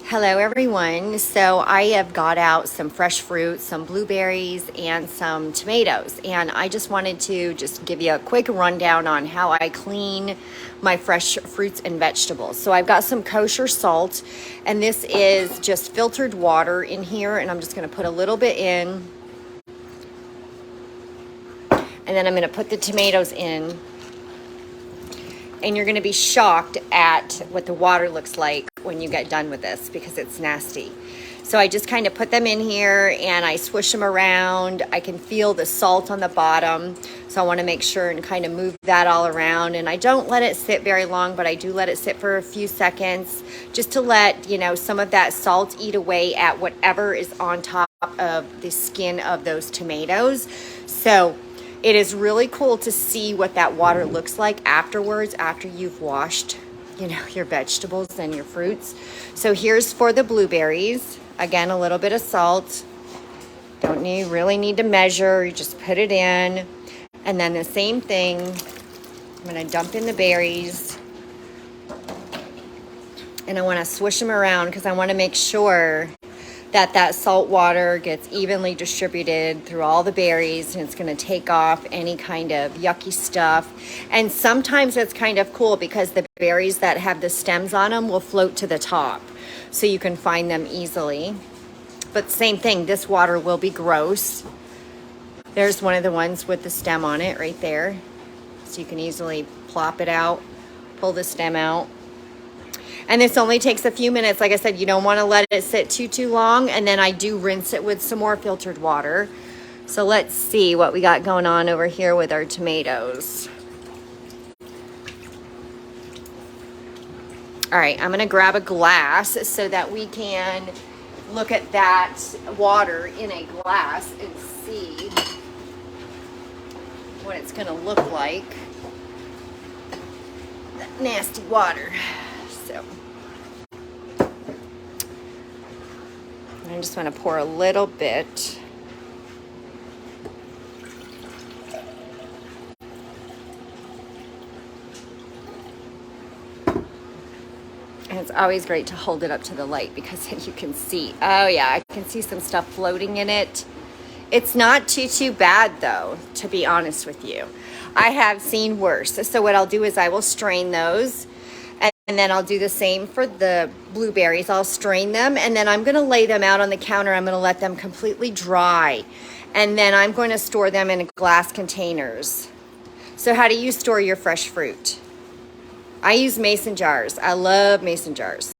Hello everyone. So I have got out some fresh fruit, some blueberries and some tomatoes, and I just wanted to just give you a quick rundown on how I clean my fresh fruits and vegetables. So I've got some kosher salt, and this is just filtered water in here, and I'm just going to put a little bit in, and then I'm going to put the tomatoes in, and you're going to be shocked at what the water looks like when you get done with this because it's nasty. So I just kind of put them in here and I swish them around. I can feel the salt on the bottom, so I want to make sure and kind of move that all around. And I don't let it sit very long, but I do let it sit for a few seconds just to let, some of that salt eat away at whatever is on top of the skin of those tomatoes. So it is really cool to see what that water looks like afterwards, after you've washed your vegetables and your fruits. So here's for the blueberries. Again, a little bit of salt. Don't really need to measure. You just put it in. And then the same thing, I'm going to dump in the berries. And I want to swish them around because I want to make sure that salt water gets evenly distributed through all the berries, and it's going to take off any kind of yucky stuff. And sometimes it's kind of cool because the berries that have the stems on them will float to the top, so you can find them easily. But same thing, this water will be gross. There's one of the ones with the stem on it right there, so you can easily plop it out, pull the stem out. And this only takes a few minutes. Like I said, you don't want to let it sit too long. And then I do rinse it with some more filtered water. So let's see what we got going on over here with our tomatoes. All right, I'm going to grab a glass so that we can look at that water in a glass and see what it's going to look like. That nasty water. So I just want to pour a little bit. And it's always great to hold it up to the light because then you can see. Oh yeah, I can see some stuff floating in it. It's not too bad though, to be honest with you. I have seen worse. So what I'll do is I will strain those. And then I'll do the same for the blueberries. I'll strain them, and then I'm going to lay them out on the counter. I'm going to let them completely dry. And then I'm going to store them in glass containers. So how do you store your fresh fruit? I use mason jars. I love mason jars.